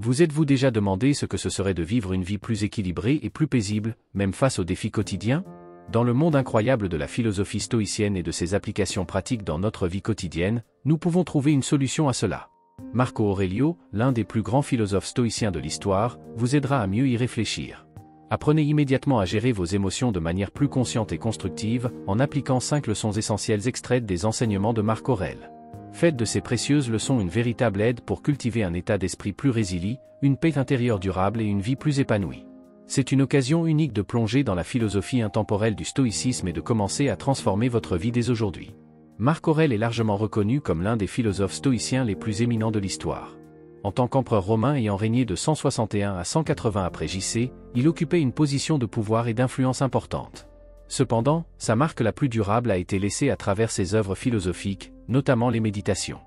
Vous êtes-vous déjà demandé ce que ce serait de vivre une vie plus équilibrée et plus paisible, même face aux défis quotidiens? Dans le monde incroyable de la philosophie stoïcienne et de ses applications pratiques dans notre vie quotidienne, nous pouvons trouver une solution à cela. Marco Aurelio, l'un des plus grands philosophes stoïciens de l'histoire, vous aidera à mieux y réfléchir. Apprenez immédiatement à gérer vos émotions de manière plus consciente et constructive, en appliquant 5 leçons essentielles extraites des enseignements de Marc Aurèle. Faites de ces précieuses leçons une véritable aide pour cultiver un état d'esprit plus résilient, une paix intérieure durable et une vie plus épanouie. C'est une occasion unique de plonger dans la philosophie intemporelle du stoïcisme et de commencer à transformer votre vie dès aujourd'hui. Marc Aurèle est largement reconnu comme l'un des philosophes stoïciens les plus éminents de l'histoire. En tant qu'empereur romain ayant régné de 161 à 180 après JC, il occupait une position de pouvoir et d'influence importante. Cependant, sa marque la plus durable a été laissée à travers ses œuvres philosophiques, notamment les méditations.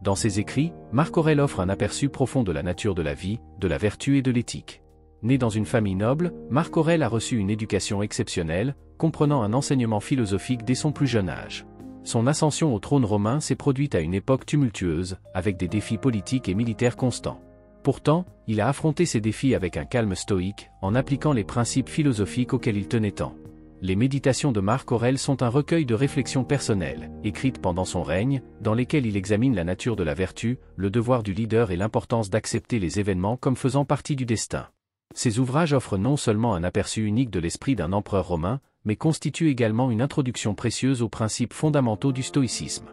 Dans ses écrits, Marc Aurèle offre un aperçu profond de la nature de la vie, de la vertu et de l'éthique. Né dans une famille noble, Marc Aurèle a reçu une éducation exceptionnelle, comprenant un enseignement philosophique dès son plus jeune âge. Son ascension au trône romain s'est produite à une époque tumultueuse, avec des défis politiques et militaires constants. Pourtant, il a affronté ces défis avec un calme stoïque, en appliquant les principes philosophiques auxquels il tenait tant. Les méditations de Marc Aurèle sont un recueil de réflexions personnelles, écrites pendant son règne, dans lesquelles il examine la nature de la vertu, le devoir du leader et l'importance d'accepter les événements comme faisant partie du destin. Ces ouvrages offrent non seulement un aperçu unique de l'esprit d'un empereur romain, mais constituent également une introduction précieuse aux principes fondamentaux du stoïcisme.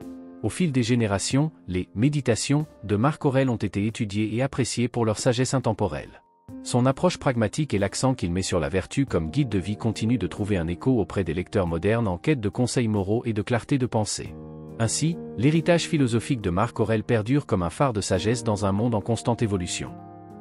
Au fil des générations, les « méditations » de Marc Aurèle ont été étudiées et appréciées pour leur sagesse intemporelle. Son approche pragmatique et l'accent qu'il met sur la vertu comme guide de vie continuent de trouver un écho auprès des lecteurs modernes en quête de conseils moraux et de clarté de pensée. Ainsi, l'héritage philosophique de Marc Aurèle perdure comme un phare de sagesse dans un monde en constante évolution.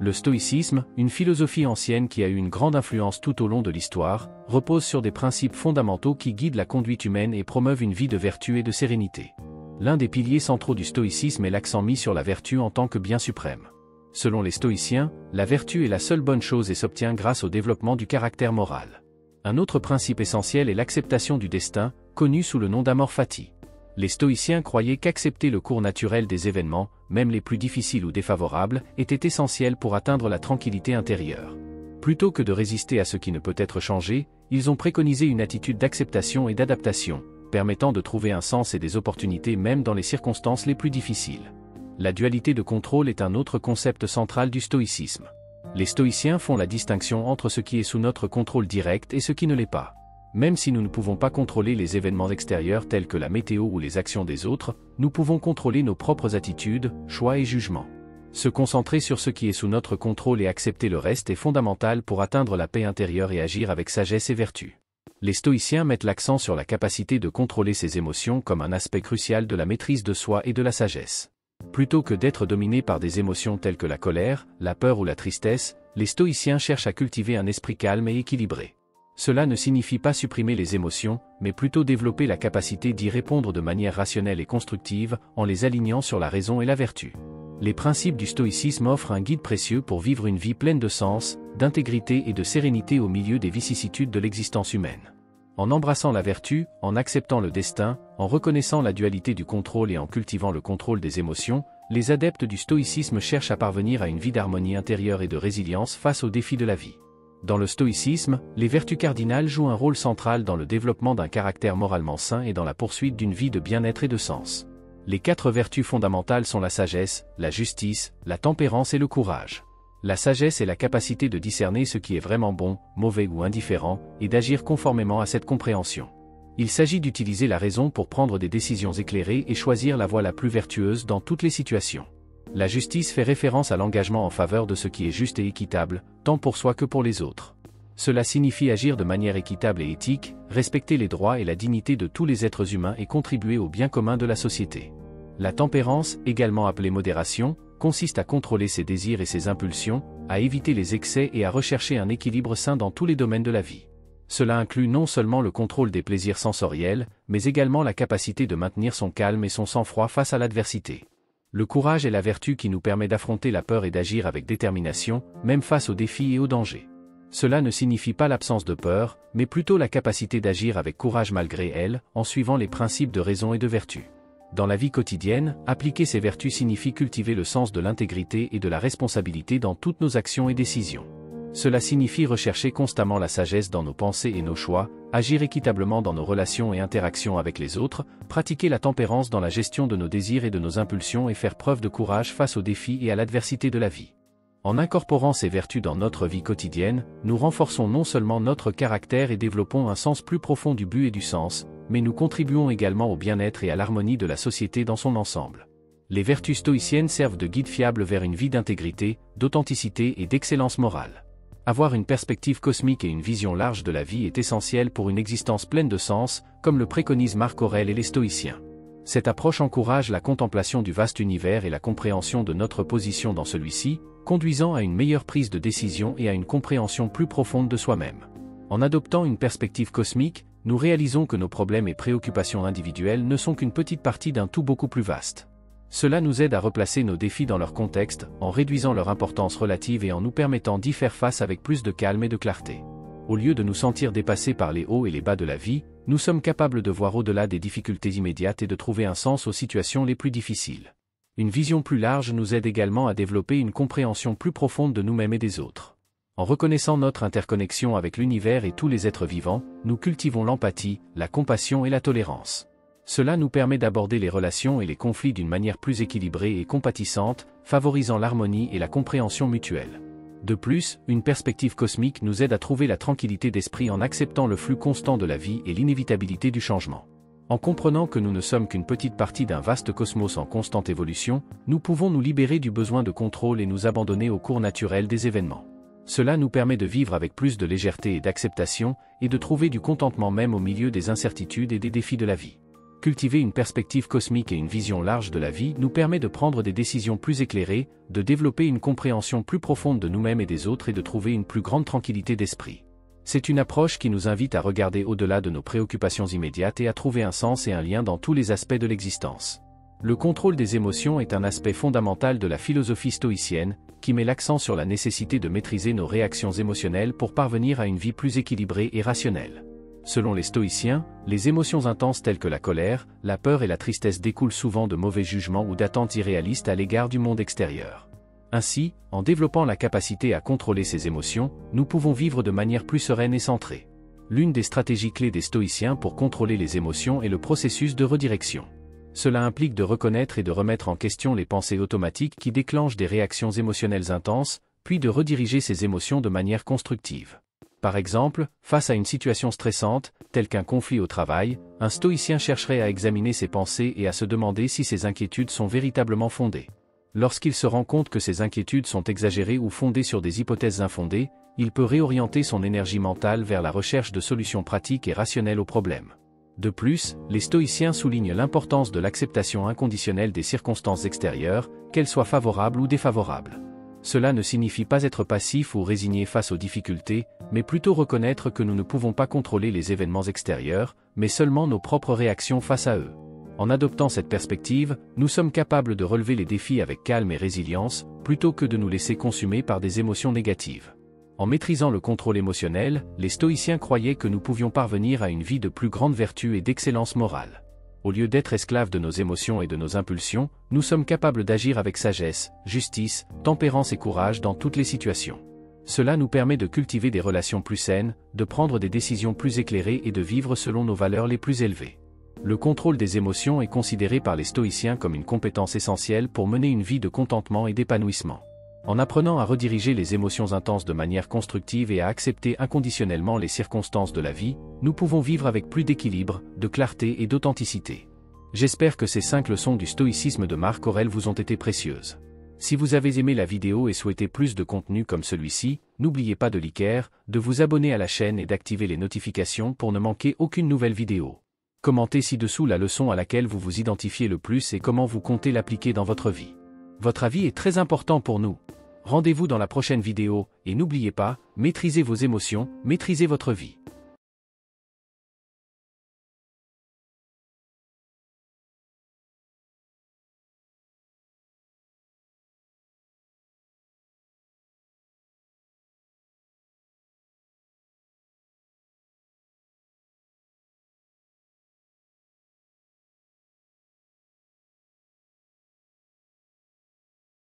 Le stoïcisme, une philosophie ancienne qui a eu une grande influence tout au long de l'histoire, repose sur des principes fondamentaux qui guident la conduite humaine et promeuvent une vie de vertu et de sérénité. L'un des piliers centraux du stoïcisme est l'accent mis sur la vertu en tant que bien suprême. Selon les stoïciens, la vertu est la seule bonne chose et s'obtient grâce au développement du caractère moral. Un autre principe essentiel est l'acceptation du destin, connu sous le nom d'amor fati. Les stoïciens croyaient qu'accepter le cours naturel des événements, même les plus difficiles ou défavorables, était essentiel pour atteindre la tranquillité intérieure. Plutôt que de résister à ce qui ne peut être changé, ils ont préconisé une attitude d'acceptation et d'adaptation, permettant de trouver un sens et des opportunités même dans les circonstances les plus difficiles. La dualité de contrôle est un autre concept central du stoïcisme. Les stoïciens font la distinction entre ce qui est sous notre contrôle direct et ce qui ne l'est pas. Même si nous ne pouvons pas contrôler les événements extérieurs tels que la météo ou les actions des autres, nous pouvons contrôler nos propres attitudes, choix et jugements. Se concentrer sur ce qui est sous notre contrôle et accepter le reste est fondamental pour atteindre la paix intérieure et agir avec sagesse et vertu. Les stoïciens mettent l'accent sur la capacité de contrôler ses émotions comme un aspect crucial de la maîtrise de soi et de la sagesse. Plutôt que d'être dominés par des émotions telles que la colère, la peur ou la tristesse, les stoïciens cherchent à cultiver un esprit calme et équilibré. Cela ne signifie pas supprimer les émotions, mais plutôt développer la capacité d'y répondre de manière rationnelle et constructive, en les alignant sur la raison et la vertu. Les principes du stoïcisme offrent un guide précieux pour vivre une vie pleine de sens, d'intégrité et de sérénité au milieu des vicissitudes de l'existence humaine. En embrassant la vertu, en acceptant le destin, en reconnaissant la dualité du contrôle et en cultivant le contrôle des émotions, les adeptes du stoïcisme cherchent à parvenir à une vie d'harmonie intérieure et de résilience face aux défis de la vie. Dans le stoïcisme, les vertus cardinales jouent un rôle central dans le développement d'un caractère moralement sain et dans la poursuite d'une vie de bien-être et de sens. Les 4 vertus fondamentales sont la sagesse, la justice, la tempérance et le courage. La sagesse est la capacité de discerner ce qui est vraiment bon, mauvais ou indifférent, et d'agir conformément à cette compréhension. Il s'agit d'utiliser la raison pour prendre des décisions éclairées et choisir la voie la plus vertueuse dans toutes les situations. La justice fait référence à l'engagement en faveur de ce qui est juste et équitable, tant pour soi que pour les autres. Cela signifie agir de manière équitable et éthique, respecter les droits et la dignité de tous les êtres humains et contribuer au bien commun de la société. La tempérance, également appelée modération, consiste à contrôler ses désirs et ses impulsions, à éviter les excès et à rechercher un équilibre sain dans tous les domaines de la vie. Cela inclut non seulement le contrôle des plaisirs sensoriels, mais également la capacité de maintenir son calme et son sang-froid face à l'adversité. Le courage est la vertu qui nous permet d'affronter la peur et d'agir avec détermination, même face aux défis et aux dangers. Cela ne signifie pas l'absence de peur, mais plutôt la capacité d'agir avec courage malgré elle, en suivant les principes de raison et de vertu. Dans la vie quotidienne, appliquer ces vertus signifie cultiver le sens de l'intégrité et de la responsabilité dans toutes nos actions et décisions. Cela signifie rechercher constamment la sagesse dans nos pensées et nos choix, agir équitablement dans nos relations et interactions avec les autres, pratiquer la tempérance dans la gestion de nos désirs et de nos impulsions et faire preuve de courage face aux défis et à l'adversité de la vie. En incorporant ces vertus dans notre vie quotidienne, nous renforçons non seulement notre caractère et développons un sens plus profond du but et du sens, mais nous contribuons également au bien-être et à l'harmonie de la société dans son ensemble. Les vertus stoïciennes servent de guide fiable vers une vie d'intégrité, d'authenticité et d'excellence morale. Avoir une perspective cosmique et une vision large de la vie est essentiel pour une existence pleine de sens, comme le préconisent Marc Aurèle et les stoïciens. Cette approche encourage la contemplation du vaste univers et la compréhension de notre position dans celui-ci, conduisant à une meilleure prise de décision et à une compréhension plus profonde de soi-même. En adoptant une perspective cosmique, nous réalisons que nos problèmes et préoccupations individuelles ne sont qu'une petite partie d'un tout beaucoup plus vaste. Cela nous aide à replacer nos défis dans leur contexte, en réduisant leur importance relative et en nous permettant d'y faire face avec plus de calme et de clarté. Au lieu de nous sentir dépassés par les hauts et les bas de la vie, nous sommes capables de voir au-delà des difficultés immédiates et de trouver un sens aux situations les plus difficiles. Une vision plus large nous aide également à développer une compréhension plus profonde de nous-mêmes et des autres. En reconnaissant notre interconnexion avec l'univers et tous les êtres vivants, nous cultivons l'empathie, la compassion et la tolérance. Cela nous permet d'aborder les relations et les conflits d'une manière plus équilibrée et compatissante, favorisant l'harmonie et la compréhension mutuelle. De plus, une perspective cosmique nous aide à trouver la tranquillité d'esprit en acceptant le flux constant de la vie et l'inévitabilité du changement. En comprenant que nous ne sommes qu'une petite partie d'un vaste cosmos en constante évolution, nous pouvons nous libérer du besoin de contrôle et nous abandonner au cours naturel des événements. Cela nous permet de vivre avec plus de légèreté et d'acceptation, et de trouver du contentement même au milieu des incertitudes et des défis de la vie. Cultiver une perspective cosmique et une vision large de la vie nous permet de prendre des décisions plus éclairées, de développer une compréhension plus profonde de nous-mêmes et des autres et de trouver une plus grande tranquillité d'esprit. C'est une approche qui nous invite à regarder au-delà de nos préoccupations immédiates et à trouver un sens et un lien dans tous les aspects de l'existence. Le contrôle des émotions est un aspect fondamental de la philosophie stoïcienne, qui met l'accent sur la nécessité de maîtriser nos réactions émotionnelles pour parvenir à une vie plus équilibrée et rationnelle. Selon les stoïciens, les émotions intenses telles que la colère, la peur et la tristesse découlent souvent de mauvais jugements ou d'attentes irréalistes à l'égard du monde extérieur. Ainsi, en développant la capacité à contrôler ces émotions, nous pouvons vivre de manière plus sereine et centrée. L'une des stratégies clés des stoïciens pour contrôler les émotions est le processus de redirection. Cela implique de reconnaître et de remettre en question les pensées automatiques qui déclenchent des réactions émotionnelles intenses, puis de rediriger ces émotions de manière constructive. Par exemple, face à une situation stressante, telle qu'un conflit au travail, un stoïcien chercherait à examiner ses pensées et à se demander si ses inquiétudes sont véritablement fondées. Lorsqu'il se rend compte que ces inquiétudes sont exagérées ou fondées sur des hypothèses infondées, il peut réorienter son énergie mentale vers la recherche de solutions pratiques et rationnelles aux problèmes. De plus, les stoïciens soulignent l'importance de l'acceptation inconditionnelle des circonstances extérieures, qu'elles soient favorables ou défavorables. Cela ne signifie pas être passif ou résigné face aux difficultés, mais plutôt reconnaître que nous ne pouvons pas contrôler les événements extérieurs, mais seulement nos propres réactions face à eux. En adoptant cette perspective, nous sommes capables de relever les défis avec calme et résilience, plutôt que de nous laisser consumer par des émotions négatives. En maîtrisant le contrôle émotionnel, les stoïciens croyaient que nous pouvions parvenir à une vie de plus grande vertu et d'excellence morale. Au lieu d'être esclaves de nos émotions et de nos impulsions, nous sommes capables d'agir avec sagesse, justice, tempérance et courage dans toutes les situations. Cela nous permet de cultiver des relations plus saines, de prendre des décisions plus éclairées et de vivre selon nos valeurs les plus élevées. Le contrôle des émotions est considéré par les stoïciens comme une compétence essentielle pour mener une vie de contentement et d'épanouissement. En apprenant à rediriger les émotions intenses de manière constructive et à accepter inconditionnellement les circonstances de la vie, nous pouvons vivre avec plus d'équilibre, de clarté et d'authenticité. J'espère que ces 5 leçons du stoïcisme de Marc Aurèle vous ont été précieuses. Si vous avez aimé la vidéo et souhaitez plus de contenu comme celui-ci, n'oubliez pas de liker, de vous abonner à la chaîne et d'activer les notifications pour ne manquer aucune nouvelle vidéo. Commentez ci-dessous la leçon à laquelle vous vous identifiez le plus et comment vous comptez l'appliquer dans votre vie. Votre avis est très important pour nous. Rendez-vous dans la prochaine vidéo, et n'oubliez pas, maîtrisez vos émotions, maîtrisez votre vie.